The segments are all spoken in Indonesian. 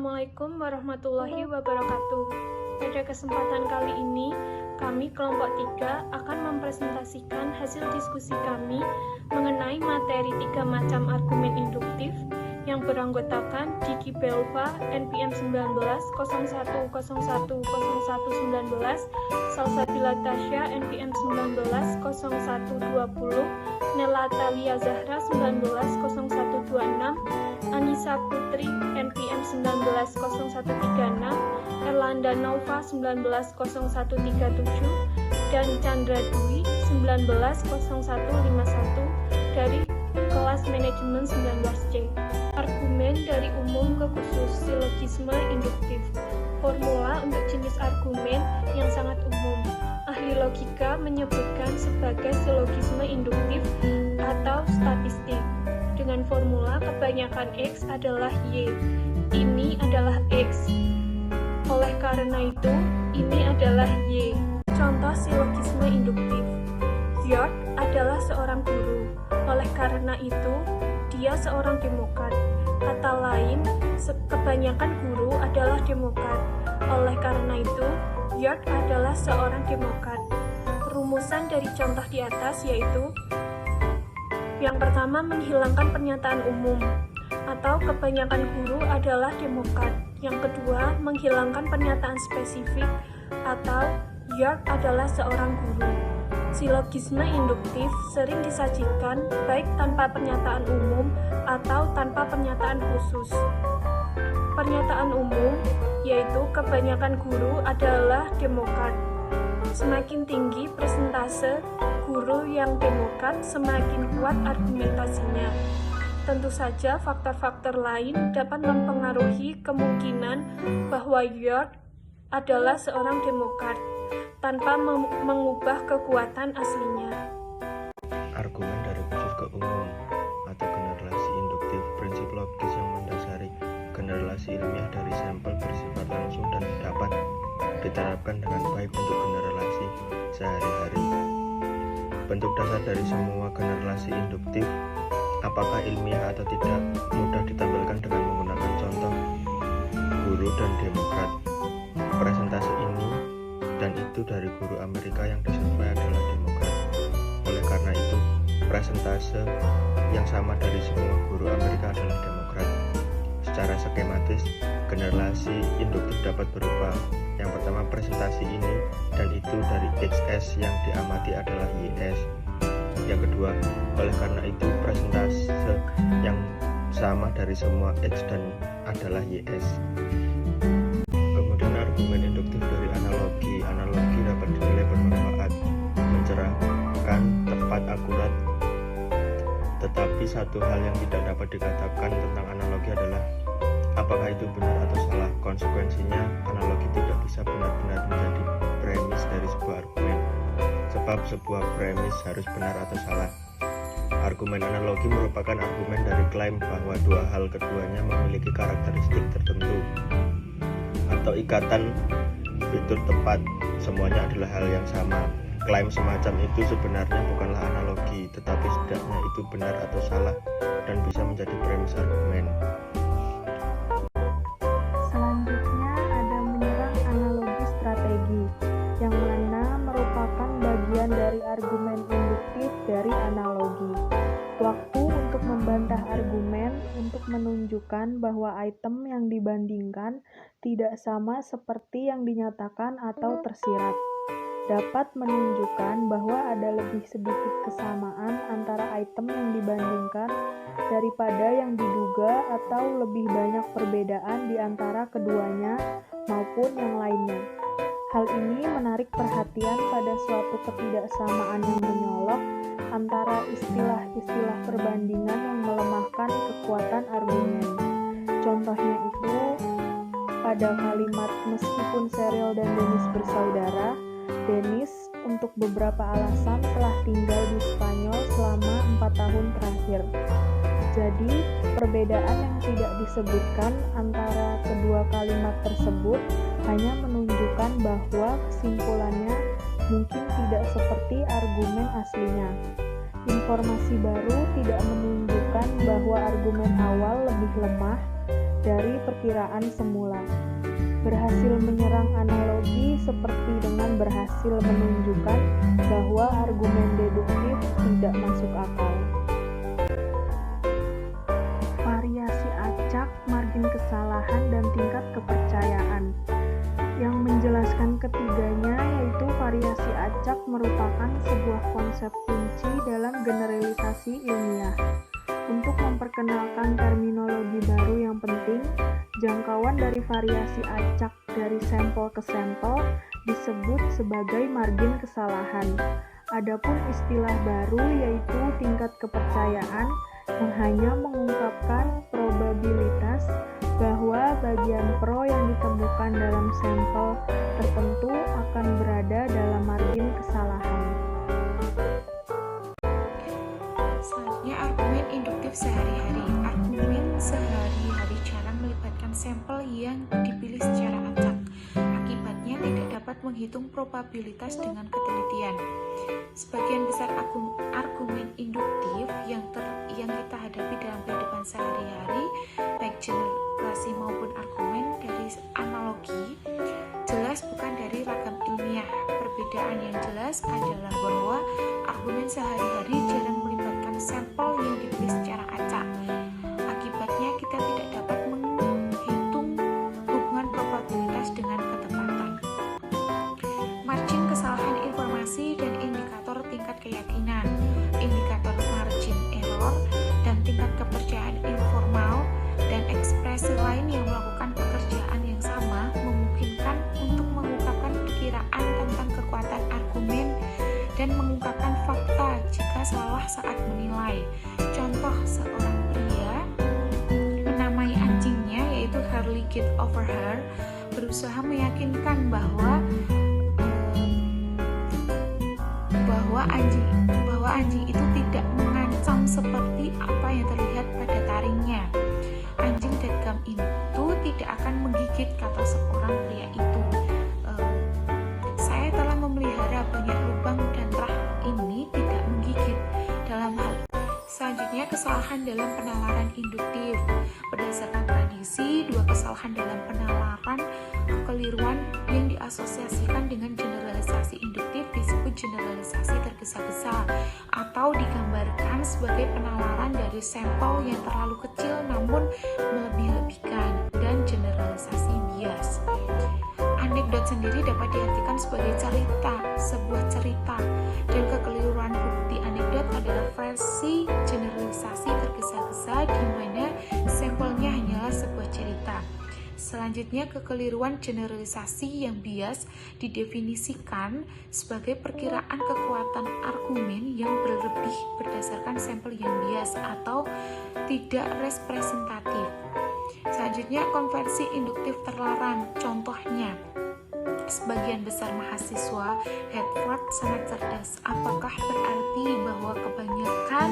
Assalamualaikum warahmatullahi wabarakatuh. Pada kesempatan kali ini, kami kelompok 3 akan mempresentasikan hasil diskusi kami mengenai materi 3 macam argumen induktif yang beranggotakan Diki Belva, NPM 19 01010119, Salsabila Tasya, NPM 19 0120, Nela Talia Zahra 19 0126, Anissa Putri, NPM 19 0136, Erlanda Nova 19 0137, dan Chandra Dwi 19 0151 dari kelas manajemen 19C. Argumen dari umum ke khusus, silogisme induktif. Formula untuk jenis argumen yang sangat umum. Ahli logika menyebutkan sebagai silogisme induktif atau statistik. Dengan formula kebanyakan X adalah Y. Ini adalah X. Oleh karena itu, ini adalah Y. Contoh silogisme induktif. York adalah seorang guru. Oleh karena itu, dia seorang demokrat. Kata lain, kebanyakan guru adalah demokrat. Oleh karena itu, York adalah seorang demokrat. Rumusan dari contoh di atas yaitu: yang pertama, menghilangkan pernyataan umum, atau kebanyakan guru adalah demokrat. Yang kedua, menghilangkan pernyataan spesifik, atau York adalah seorang guru. Silogisme induktif sering disajikan baik tanpa pernyataan umum atau tanpa pernyataan khusus. Pernyataan umum yaitu kebanyakan guru adalah demokrat. Semakin tinggi persentase guru yang demokrat, semakin kuat argumentasinya. Tentu saja faktor-faktor lain dapat mempengaruhi kemungkinan bahwa York adalah seorang demokrat tanpa mengubah kekuatan aslinya. Argumen dari khusus ke umum atau generalisasi induktif, prinsip logis yang mendasari generalisasi ilmiah dari sampel bersifat langsung dan dapat diterapkan dengan baik untuk generalisasi sehari-hari. Bentuk dasar dari semua generalisasi induktif, apakah ilmiah atau tidak, mudah ditampilkan dengan menggunakan contoh guru dan demokrat. Presentasi ini dan itu dari guru Amerika yang disurvei adalah demokrat. Oleh karena itu, presentase yang sama dari semua guru Amerika adalah demokrat. Secara skematis, generalisasi induktif dapat berupa: yang pertama, presentasi ini dan itu dari XS yang diamati adalah YS. Yang kedua, oleh karena itu presentase yang sama dari semua X dan adalah YS. Kemudian argumen induktif dari analogi. Analogi dapat dinilai bermanfaat, mencerahkan, tepat, akurat. Tetapi satu hal yang tidak dapat dikatakan tentang analogi adalah apakah itu benar atau salah. Konsekuensinya, analogi tidak bisa benar-benar menjadi premis dari sebuah argumen, sebab sebuah premis harus benar atau salah. Argumen analogi merupakan argumen dari klaim bahwa dua hal keduanya memiliki karakteristik tertentu atau ikatan fitur tepat, semuanya adalah hal yang sama. Klaim semacam itu sebenarnya bukanlah analogi, tetapi setidaknya itu benar atau salah dan bisa menjadi premis argumen. Selanjutnya ada menyerang analogi strategi, yang mana merupakan bagian dari argumen induktif dari analogi. Waktu untuk membantah argumen untuk menunjukkan bahwa item yang dibandingkan tidak sama seperti yang dinyatakan atau tersirat. Dapat menunjukkan bahwa ada lebih sedikit kesamaan antara item yang dibandingkan daripada yang diduga atau lebih banyak perbedaan di antara keduanya maupun yang lainnya. Hal ini menarik perhatian pada suatu ketidaksamaan yang menyolok antara istilah-istilah perbandingan yang melemahkan kekuatan argumen. Contohnya itu pada kalimat meskipun Cheryl dan Dennis bersaudara, Dennis untuk beberapa alasan telah tinggal di Spanyol selama 4 tahun terakhir. Jadi, perbedaan yang tidak disebutkan antara kedua kalimat tersebut hanya menunjukkan bahwa kesimpulannya mungkin tidak seperti argumen aslinya. Informasi baru tidak menunjukkan bahwa argumen awal lebih lemah, dari perkiraan semula. Berhasil menyerang analogi seperti dengan berhasil menunjukkan bahwa argumen deduktif tidak masuk akal. Variasi acak, margin kesalahan, dan tingkat kepercayaan. Yang menjelaskan ketiganya yaitu variasi acak merupakan sebuah konsep kunci dalam generalisasi ilmiah. Untuk memperkenalkan terminologi baru yang penting, jangkauan dari variasi acak dari sampel ke sampel disebut sebagai margin kesalahan. Adapun istilah baru yaitu tingkat kepercayaan yang hanya mengungkapkan probabilitas bahwa bagian pro yang ditemukan dalam sampel tertentu akan berada dalam margin kesalahan. Selanjutnya, argumen induktif sehari-hari. Argumen sehari-hari jarang melibatkan sampel yang dipilih secara acak. Akibatnya tidak dapat menghitung probabilitas dengan ketelitian. Sebagian besar argumen induktif yang kita hadapi dalam kehidupan sehari-hari, baik generasi maupun argumen dari analogi, jelas bukan dari ragam ilmiah. Perbedaan yang jelas adalah bahwa argumen sehari-hari jarang melibatkan sampel yang dipilih secara acak. Akibatnya kita tidak dapat menghitung hubungan probabilitas dengan ketepatan. Margin kesalahan informasi dan indikator tingkat keyakinan, indikator margin error, dan tingkat kepercayaan informal dan ekspresi lain yang melakukan pekerjaan yang sama memungkinkan untuk mengungkapkan perkiraan tentang kekuatan argumen dan mengungkapkan fakta jika salah saat menilai. Contoh, seorang pria menamai anjingnya yaitu Harley Get Over Her berusaha meyakinkan bahwa anjing itu tidak mengancam seperti apa yang terlihat pada taringnya. Anjing dadgam itu tidak akan menggigit, kata seorang pria itu. Saya telah memelihara banyak lubang dan rah ini tidak menggigit. Dalam hal selanjutnya, kesalahan dalam penalaran induktif. Berdasarkan tradisi, dua kesalahan dalam penalaran kekeliruan yang diasosiasikan dengan generalisasi induktif disebut generalisasi tergesa-gesa atau digambarkan sebagai penalaran dari sampel yang terlalu kecil namun melebih-lebihkan, dan generalisasi bias. Anekdot sendiri dapat diartikan sebagai sebuah cerita, dan kekeliruan bukti anekdot adalah versi generalisasi tergesa-gesa di mana sampelnya hanyalah sebuah cerita. Selanjutnya, kekeliruan generalisasi yang bias didefinisikan sebagai perkiraan kekuatan argumen yang berlebih berdasarkan sampel yang bias atau tidak representatif. Selanjutnya, konversi induktif terlarang. Contohnya, sebagian besar mahasiswa Harvard sangat cerdas. Apakah berarti bahwa kebanyakan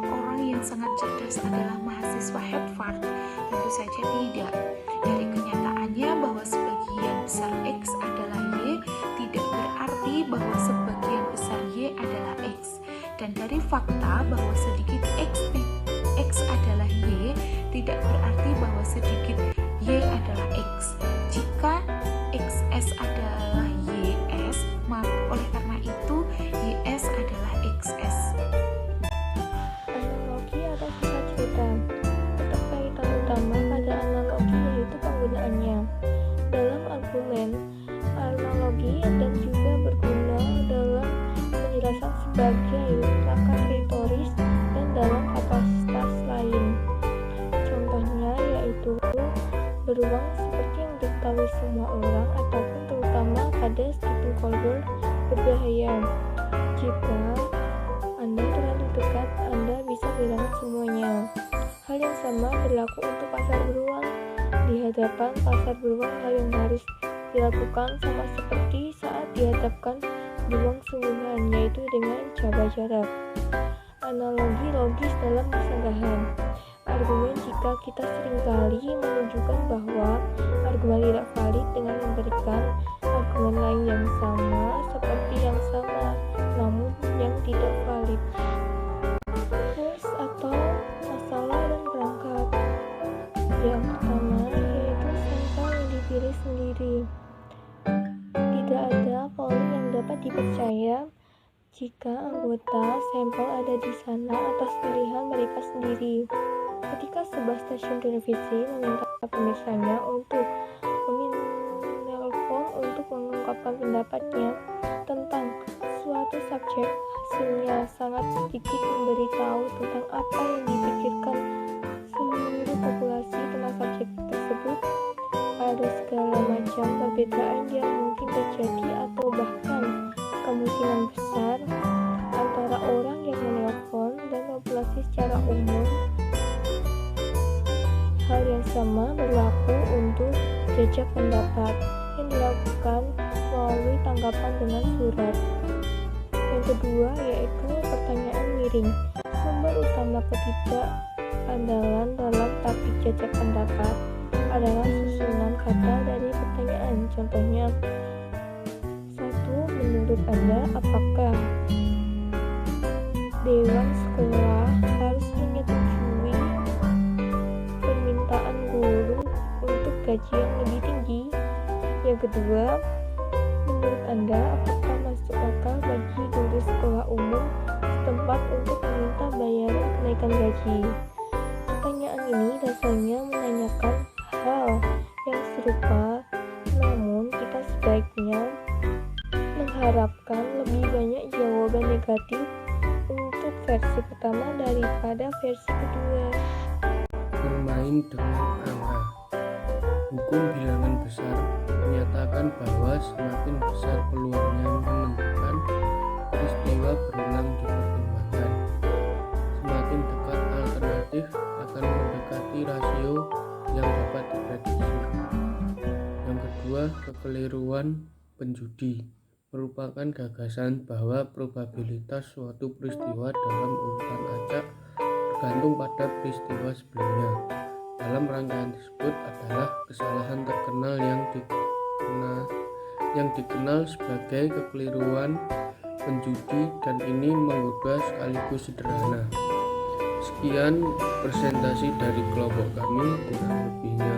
orang yang sangat cerdas adalah mahasiswa Harvard? Tentu saja tidak. Dari kenyataannya bahwa sebagian besar X adalah Y tidak berarti bahwa sebagian besar Y adalah X. Dan dari fakta bahwa sedikit X adalah Y tidak berarti bahwa sedikit Y adalah X. Jika XS adalah YS, maka oleh karena itu YS adalah XS. Analogi atau kisah cerita. Untuk kaitan utama pada analogi yaitu penggunaannya. Dalam argumen, analogi dan juga berguna dalam penjelasan sebagai langkah retoris dan dalam kapasitas lain. Contohnya yaitu beruang seperti yang diketahui semua orang ataupun terutama pada Stephen Colbert berbahaya. Jika Anda terlalu dekat, Anda bisa kehilangan semuanya. Hal yang sama berlaku untuk pasar beruang. Di hadapan pasar beruang, hal yang harus dilakukan sama seperti saat dihadapkan beruang sungguhan, yaitu dengan jaga jarak. Analogi logis dalam kesanggahan. Argumen jika kita seringkali menunjukkan bahwa argumen tidak valid dengan memberikan argumen lain yang sama seperti yang sama namun yang tidak valid. Rules atau masalah dan perangkat. Yang pertama, diri sendiri. Tidak ada polling yang dapat dipercaya jika anggota sampel ada di sana atas pilihan mereka sendiri. Ketika sebuah stasiun televisi meminta pemirsanya untuk menelpon untuk mengungkapkan pendapatnya tentang suatu subjek, hasilnya sangat sedikit memberitahu tentang apa yang dipikirkan seluruh populasi tentang subjek tersebut. Ada segala macam perbedaan yang mungkin terjadi atau bahkan kemungkinan besar antara orang yang menelpon dan populasi secara umum. Hal yang sama berlaku untuk jejak pendapat yang dilakukan melalui tanggapan dengan surat. Yang kedua yaitu pertanyaan miring. Sumber utama ketidakandalan dalam taktik jejak pendapat adalah susunan kata dari pertanyaan. Contohnya, 1. Menurut Anda, apakah Dewan Sekolah harus menyetujui permintaan guru untuk gaji yang lebih tinggi? Yang kedua, menurut Anda, apakah masuk akal bagi guru sekolah umum setempat untuk meminta bayaran kenaikan gaji? Pertanyaan ini dasarnya menanyakan hal yang serupa, namun kita sebaiknya mengharapkan lebih banyak jawaban negatif untuk versi pertama daripada versi kedua. Bermain dengan angka. Hukum bilangan besar menyatakan bahwa semakin besar peluangnya menentukan peristiwa berulang dipertimbangkan, semakin dekat alternatif akan mendekati rasio yang dapat diprediksi. Yang kedua, kekeliruan penjudi merupakan gagasan bahwa probabilitas suatu peristiwa dalam urutan acak bergantung pada peristiwa sebelumnya. Dalam rangkaian tersebut adalah kesalahan terkenal yang dikenal sebagai kekeliruan penjudi, dan ini mengubah sekaligus sederhana. Sekian presentasi dari kelompok kami, kurang lebihnya